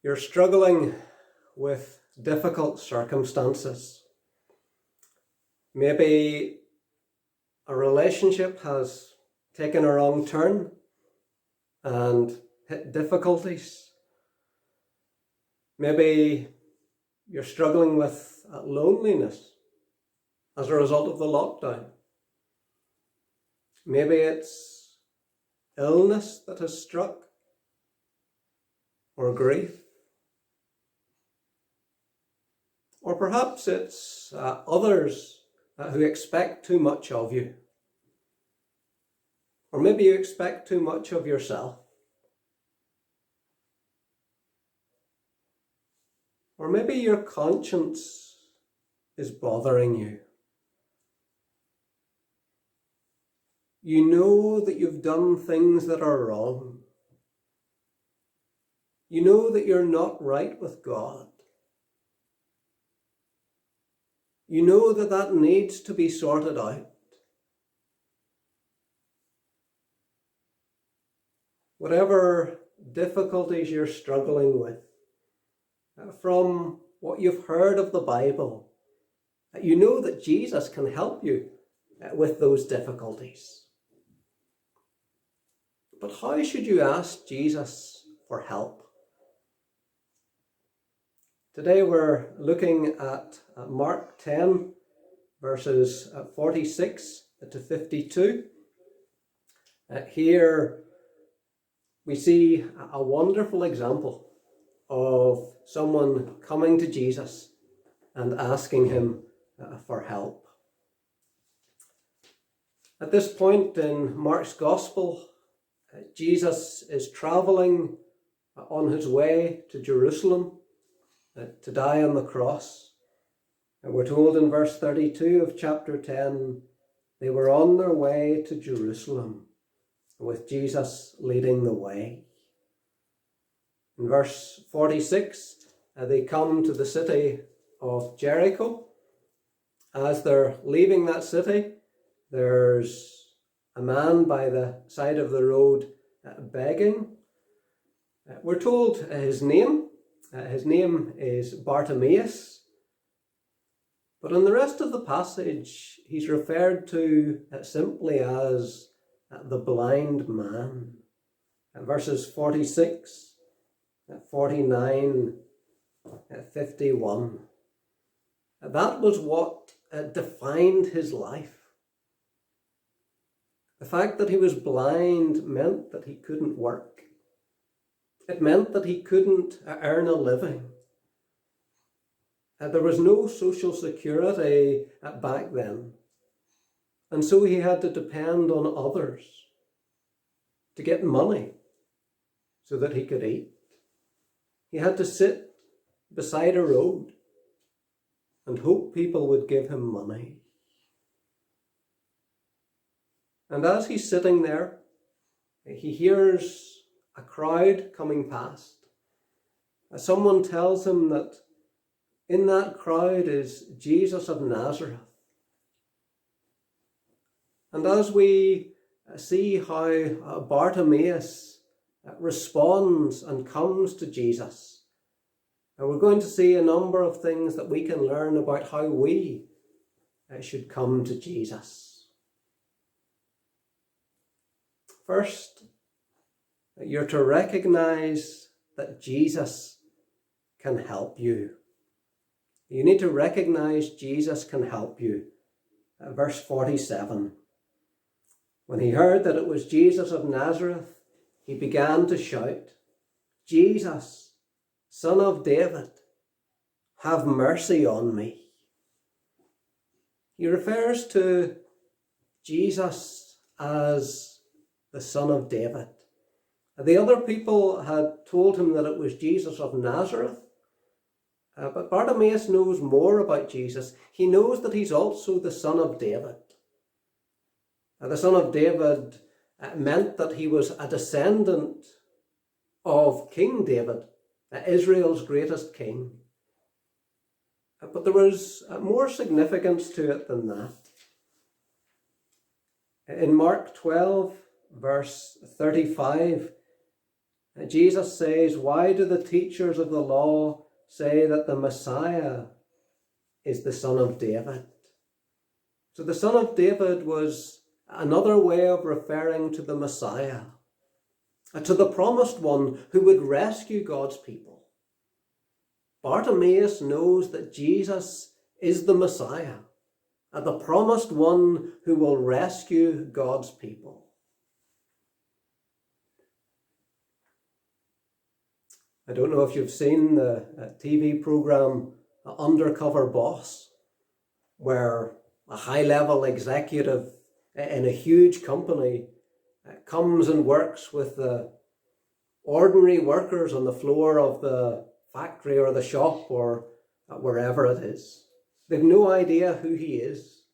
You're struggling with difficult circumstances. Maybe a relationship has taken a wrong turn and hit difficulties. Maybe you're struggling with loneliness as a result of the lockdown. Maybe it's illness that has struck, or grief. Or perhaps it's others who expect too much of you. Or maybe you expect too much of yourself. Or maybe your conscience is bothering you. You know that you've done things that are wrong. You know that you're not right with God. You know that that needs to be sorted out. Whatever difficulties you're struggling with, from what you've heard of the Bible, you know that Jesus can help you with those difficulties. But how should you ask Jesus for help? Today we're looking at Mark 10, verses 46 to 52. Here we see a wonderful example of someone coming to Jesus and asking him for help. At this point in Mark's Gospel, Jesus is traveling on his way to Jerusalem to die on the cross. And we're told in verse 32 of chapter 10, they were on their way to Jerusalem, with Jesus leading the way. In verse 46, they come to the city of Jericho. As they're leaving that city, there's a man by the side of the road begging. We're told his name. His name is Bartimaeus. But in the rest of the passage, he's referred to simply as the blind man. Verses 46, 49, 51. That was what defined his life. The fact that he was blind meant that he couldn't work. It meant that he couldn't earn a living. There was no social security back then. And so he had to depend on others to get money so that he could eat. He had to sit beside a road and hope people would give him money. And as he's sitting there, he hears a crowd coming past. Someone tells him that in that crowd is Jesus of Nazareth. And as we see how Bartimaeus responds and comes to Jesus, we're going to see a number of things that we can learn about how we should come to Jesus. First, you're to recognize that Jesus can help you. You need to recognize Jesus can help you. Verse 47. When he heard that it was Jesus of Nazareth, he began to shout, "Jesus, Son of David, have mercy on me." He refers to Jesus as the Son of David. The other people had told him that it was Jesus of Nazareth, but Bartimaeus knows more about Jesus. He knows that he's also the Son of David. The Son of David meant that he was a descendant of King David, Israel's greatest king. But there was more significance to it than that. In Mark 12, verse 35, Jesus says, "Why do the teachers of the law say that the Messiah is the son of David?" So the son of David was another way of referring to the Messiah, to the promised one who would rescue God's people. Bartimaeus knows that Jesus is the Messiah, the promised one who will rescue God's people. I don't know if you've seen the TV program Undercover Boss, where a high-level executive in a huge company comes and works with the ordinary workers on the floor of the factory or the shop or wherever it is. They've no idea who he is.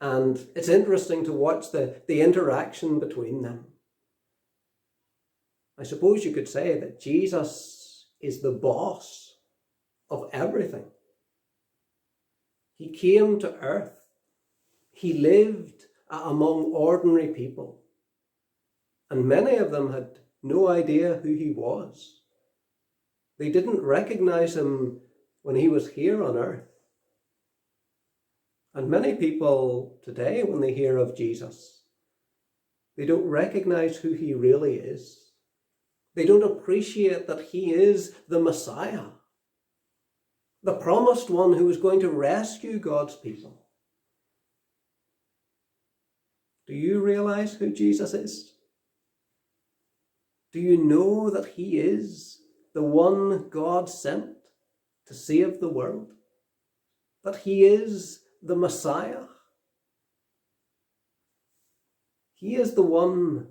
And it's interesting to watch the interaction between them. I suppose you could say that Jesus is the boss of everything. He came to earth. He lived among ordinary people. And many of them had no idea who he was. They didn't recognize him when he was here on earth. And many people today, when they hear of Jesus, they don't recognize who he really is. They don't appreciate that he is the Messiah, the promised one who is going to rescue God's people. Do you realize who Jesus is? Do you know that he is the one God sent to save the world? That he is the Messiah? He is the one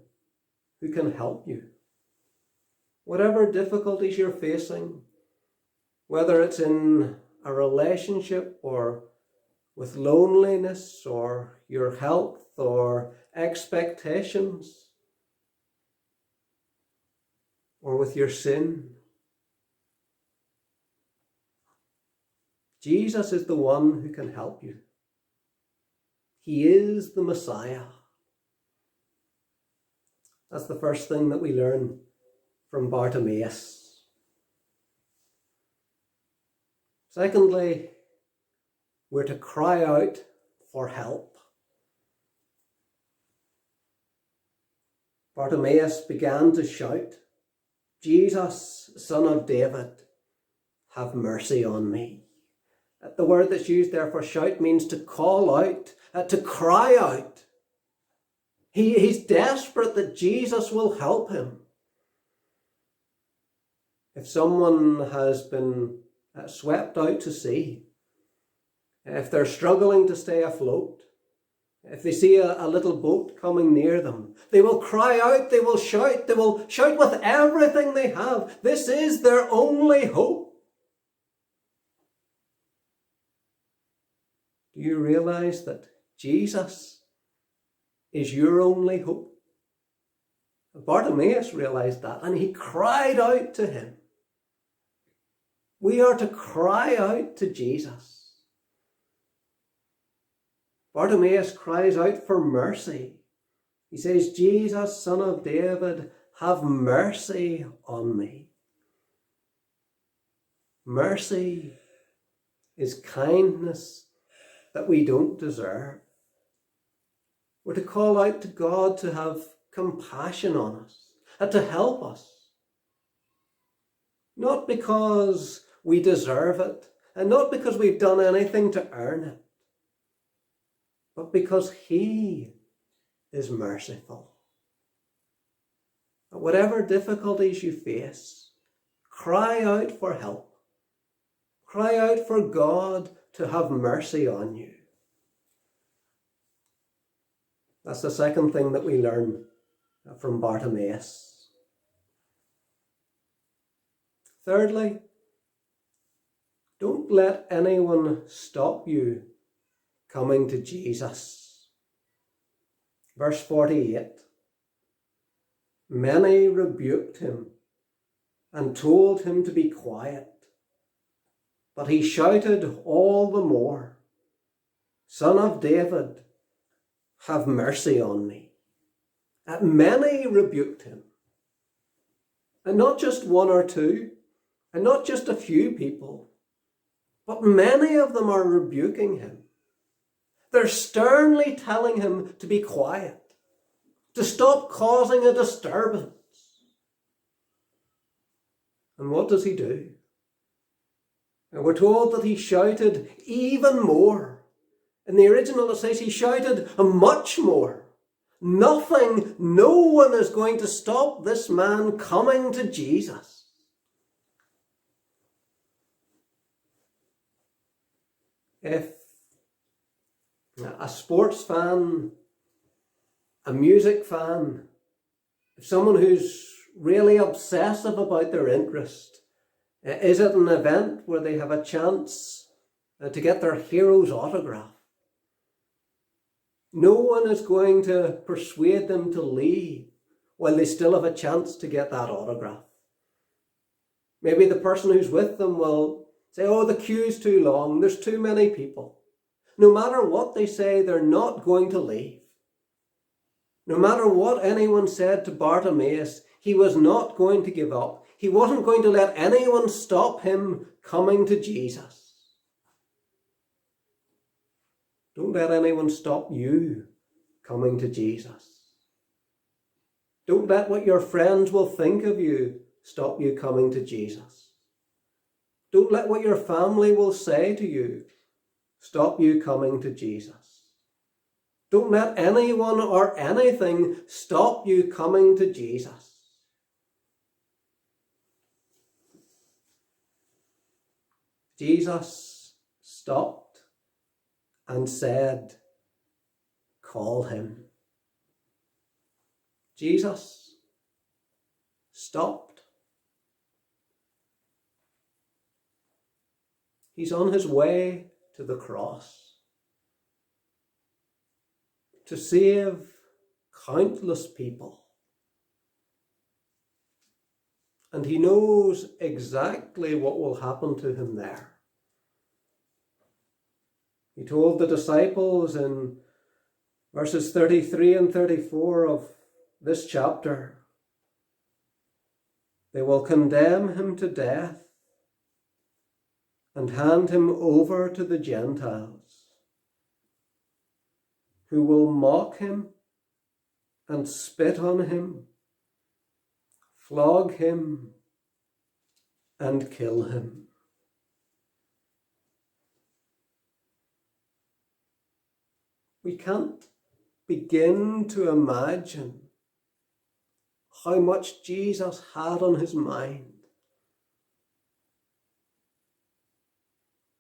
who can help you. Whatever difficulties you're facing, whether it's in a relationship or with loneliness or your health or expectations or with your sin, Jesus is the one who can help you. He is the Messiah. That's the first thing that we learn from Bartimaeus. Secondly, we're to cry out for help. Bartimaeus began to shout, "Jesus, Son of David, have mercy on me." The word that's used there for shout means to call out, to cry out. He's desperate that Jesus will help him. If someone has been swept out to sea, if they're struggling to stay afloat, if they see a little boat coming near them, they will cry out, they will shout with everything they have. This is their only hope. Do you realize that Jesus is your only hope? Bartimaeus realized that, and he cried out to him. We are to cry out to Jesus. Bartimaeus cries out for mercy. He says, "Jesus, Son of David, have mercy on me." Mercy is kindness that we don't deserve. We're to call out to God to have compassion on us and to help us. Not because we deserve it, and not because we've done anything to earn it, but because he is merciful. Whatever difficulties you face, cry out for help. Cry out for God to have mercy on you. That's the second thing that we learn from Bartimaeus. Thirdly, don't let anyone stop you coming to Jesus. Verse 48. Many rebuked him and told him to be quiet, but he shouted all the more, "Son of David, have mercy on me." Many rebuked him. And not just one or two, and not just a few people, but many of them are rebuking him. They're sternly telling him to be quiet, to stop causing a disturbance. And what does he do? And we're told that he shouted even more. In the original it says he shouted much more. Nothing, no one is going to stop this man coming to Jesus. If a sports fan, a music fan, if someone who's really obsessive about their interest, is at an event where they have a chance to get their hero's autograph, no one is going to persuade them to leave while they still have a chance to get that autograph. Maybe the person who's with them will say, oh, the queue's too long, there's too many people. No matter what they say, they're not going to leave. No matter what anyone said to Bartimaeus, he was not going to give up. He wasn't going to let anyone stop him coming to Jesus. Don't let anyone stop you coming to Jesus. Don't let what your friends will think of you stop you coming to Jesus. Don't let what your family will say to you stop you coming to Jesus. Don't let anyone or anything stop you coming to Jesus. Jesus stopped and said, call him. Jesus stopped. He's on his way to the cross to save countless people. And he knows exactly what will happen to him there. He told the disciples in verses 33 and 34 of this chapter, they will condemn him to death and hand him over to the Gentiles, who will mock him and spit on him, flog him and kill him. We can't begin to imagine how much Jesus had on his mind.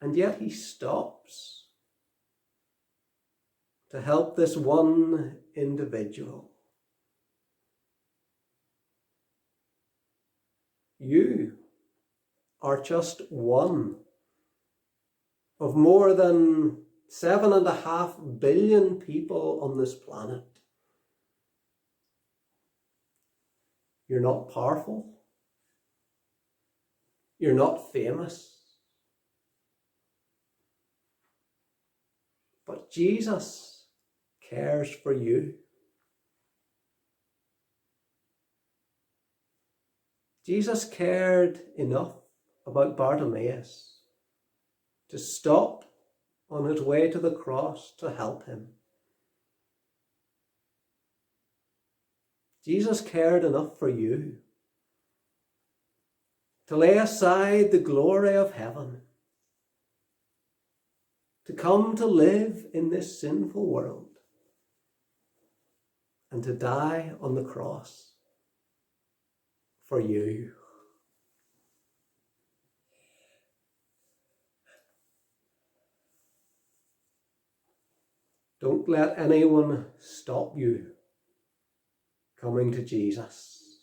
And yet he stops to help this one individual. You are just one of more than 7.5 billion people on this planet. You're not powerful. You're not famous. But Jesus cares for you. Jesus cared enough about Bartimaeus to stop on his way to the cross to help him. Jesus cared enough for you to lay aside the glory of heaven, to come to live in this sinful world and to die on the cross for you. Don't let anyone stop you coming to Jesus.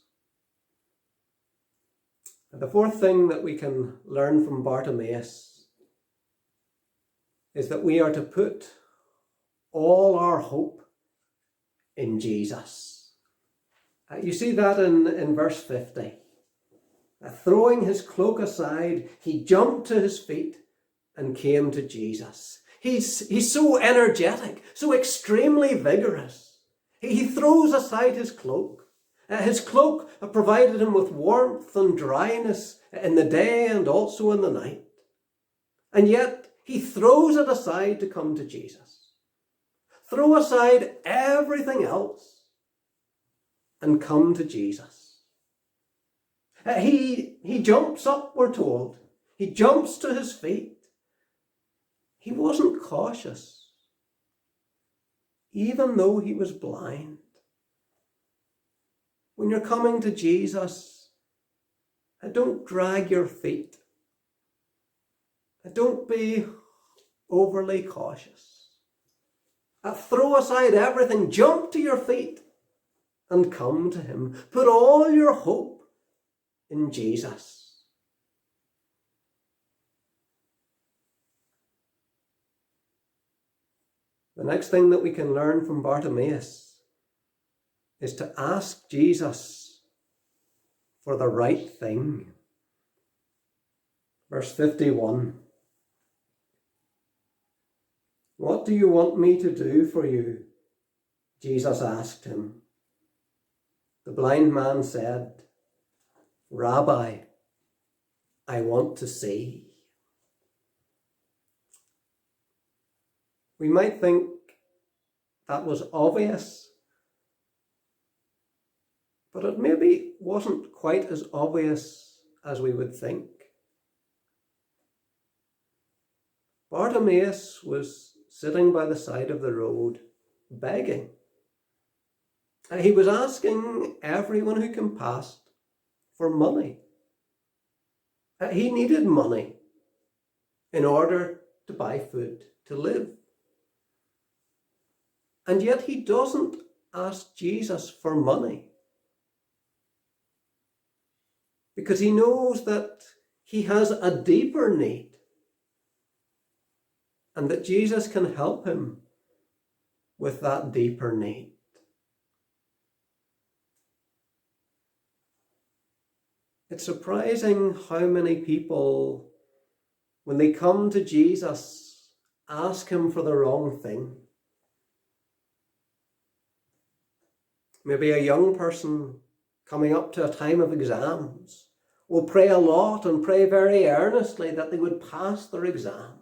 And the fourth thing that we can learn from Bartimaeus is that we are to put all our hope in Jesus. You see that in verse 50. Throwing his cloak aside, he jumped to his feet and came to Jesus. He's so energetic, so extremely vigorous. He throws aside his cloak His cloak provided him with warmth and dryness in the day and also in the night. And yet he throws it aside to come to Jesus. Throw aside everything else and come to Jesus. He jumps up, we're told. He jumps to his feet. He wasn't cautious, even though he was blind. When you're coming to Jesus, don't drag your feet. Don't be overly cautious. Throw aside everything, jump to your feet and come to him. Put all your hope in Jesus. The next thing that we can learn from Bartimaeus is to ask Jesus for the right thing. Verse 51. What do you want me to do for you? Jesus asked him. The blind man said, Rabbi, I want to see. We might think that was obvious, but it maybe wasn't quite as obvious as we would think. Bartimaeus was sitting by the side of the road, begging. He was asking everyone who came past for money. He needed money in order to buy food to live. And yet he doesn't ask Jesus for money, because he knows that he has a deeper need and that Jesus can help him with that deeper need. It's surprising how many people, when they come to Jesus, ask him for the wrong thing. Maybe a young person coming up to a time of exams will pray a lot and pray very earnestly that they would pass their exam.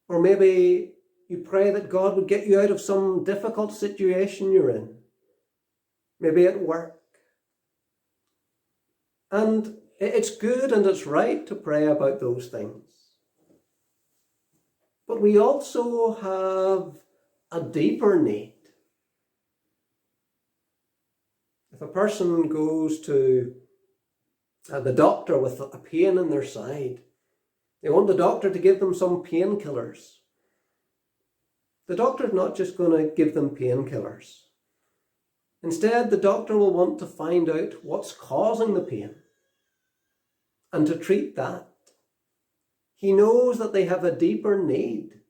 Or maybe you pray that God would get you out of some difficult situation you're in, maybe at work. And it's good and it's right to pray about those things. But we also have a deeper need. If a person goes to the doctor with a pain in their side, they want the doctor to give them some painkillers. The doctor's not just going to give them painkillers. Instead, the doctor will want to find out what's causing the pain and to treat that. He knows that they have a deeper need.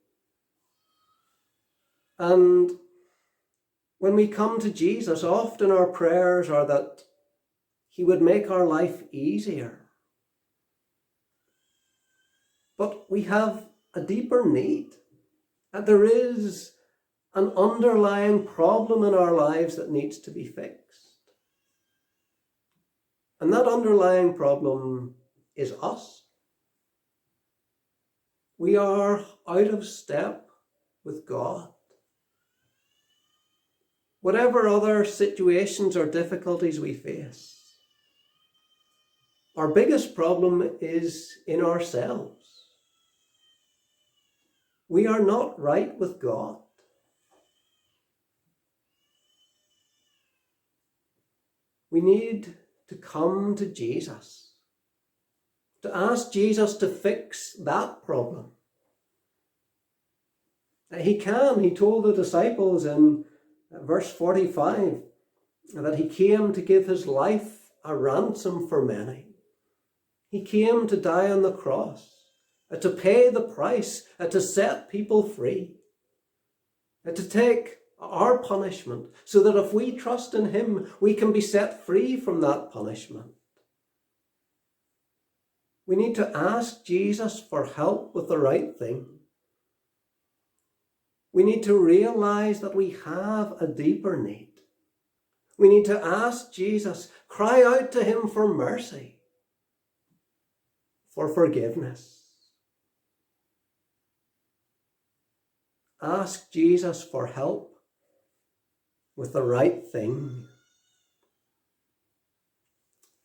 And when we come to Jesus, often our prayers are that he would make our life easier. But we have a deeper need. And there is an underlying problem in our lives that needs to be fixed. And that underlying problem is us. We are out of step with God. Whatever other situations or difficulties we face, our biggest problem is in ourselves. We are not right with God. We need to come to Jesus, to ask Jesus to fix that problem. He can. He told the disciples in verse 45 that he came to give his life a ransom for many. He came to die on the cross, to pay the price, to set people free, to take our punishment, so that if we trust in him, we can be set free from that punishment. We need to ask Jesus for help with the right thing. We need to realize that we have a deeper need. We need to ask Jesus, cry out to him for mercy, for forgiveness. Ask Jesus for help with the right thing.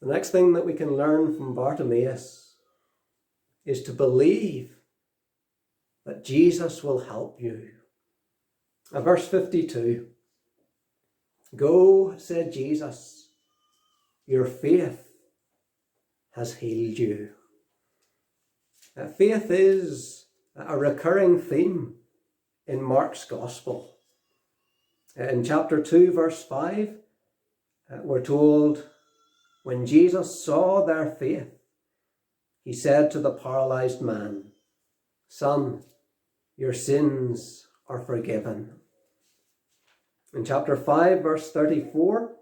The next thing that we can learn from Bartimaeus is to believe that Jesus will help you. Verse 52. Go, said Jesus, your faith has healed you. Faith is a recurring theme in Mark's Gospel. In chapter 2, verse 5, we're told, when Jesus saw their faith, he said to the paralyzed man, Son, your sins are forgiven. In chapter 5, verse 34,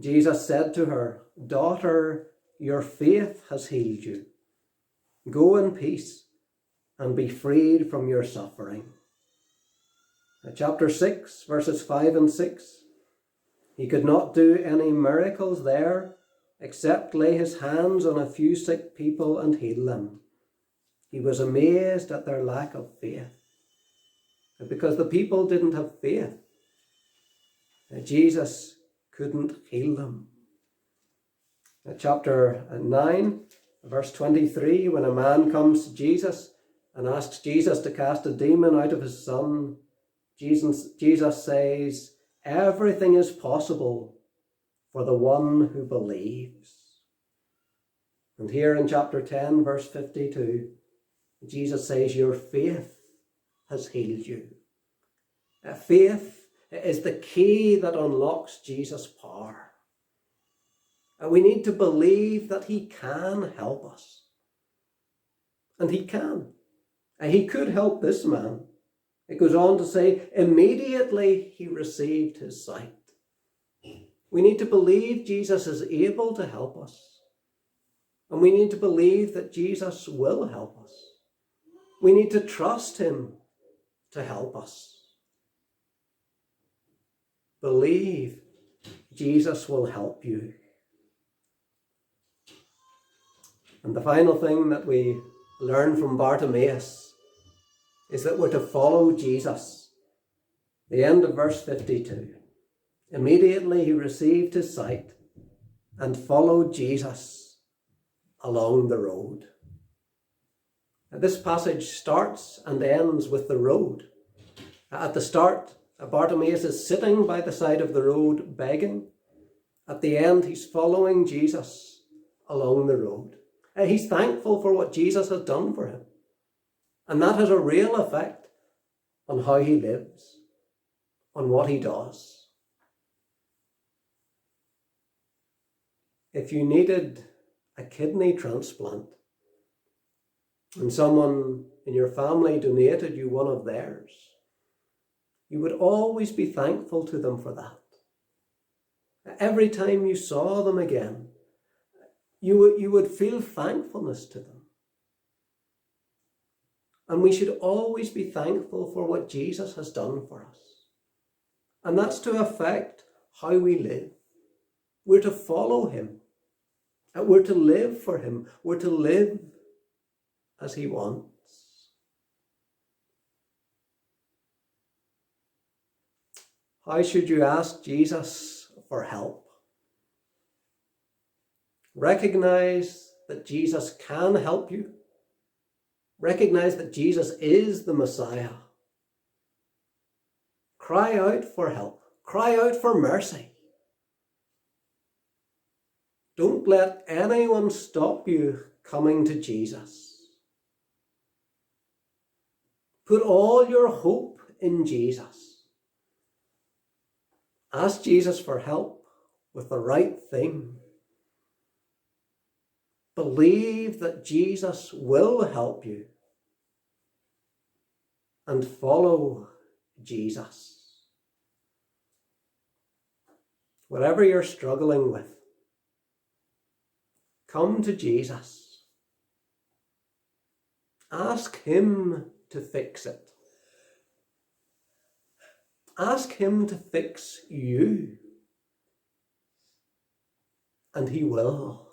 Jesus said to her, Daughter, your faith has healed you. Go in peace and be freed from your suffering. In chapter 6, verses 5 and 6, he could not do any miracles there except lay his hands on a few sick people and heal them. He was amazed at their lack of faith. Because the people didn't have faith, Jesus couldn't heal them. Chapter 9, verse 23, when a man comes to Jesus and asks Jesus to cast a demon out of his son, Jesus says, everything is possible for the one who believes. And here in chapter 10, verse 52, Jesus says, your faith has healed you. Faith is the key that unlocks Jesus' power. And we need to believe that he can help us. And he can. And he could help this man. It goes on to say, immediately he received his sight. We need to believe Jesus is able to help us. And we need to believe that Jesus will help us. We need to trust him to help us. Believe Jesus will help you. And the final thing that we learn from Bartimaeus is that we're to follow Jesus. The end of verse 52. Immediately he received his sight and followed Jesus along the road. Now, this passage starts and ends with the road. At the start, Bartimaeus is sitting by the side of the road begging. At the end, he's following Jesus along the road. He's thankful for what Jesus has done for him. And that has a real effect on how he lives, on what he does. If you needed a kidney transplant and someone in your family donated you one of theirs, you would always be thankful to them for that. Every time you saw them again, you would feel thankfulness to them. And we should always be thankful for what Jesus has done for us. And that's to affect how we live. We're to follow him. And we're to live for him. We're to live as he wants. How should you ask Jesus for help? Recognize that Jesus can help you. Recognize that Jesus is the Messiah. Cry out for help. Cry out for mercy. Don't let anyone stop you coming to Jesus. Put all your hope in Jesus. Ask Jesus for help with the right thing. Believe that Jesus will help you. And follow Jesus. Whatever you're struggling with, come to Jesus. Ask him to fix it. Ask him to fix you. And he will.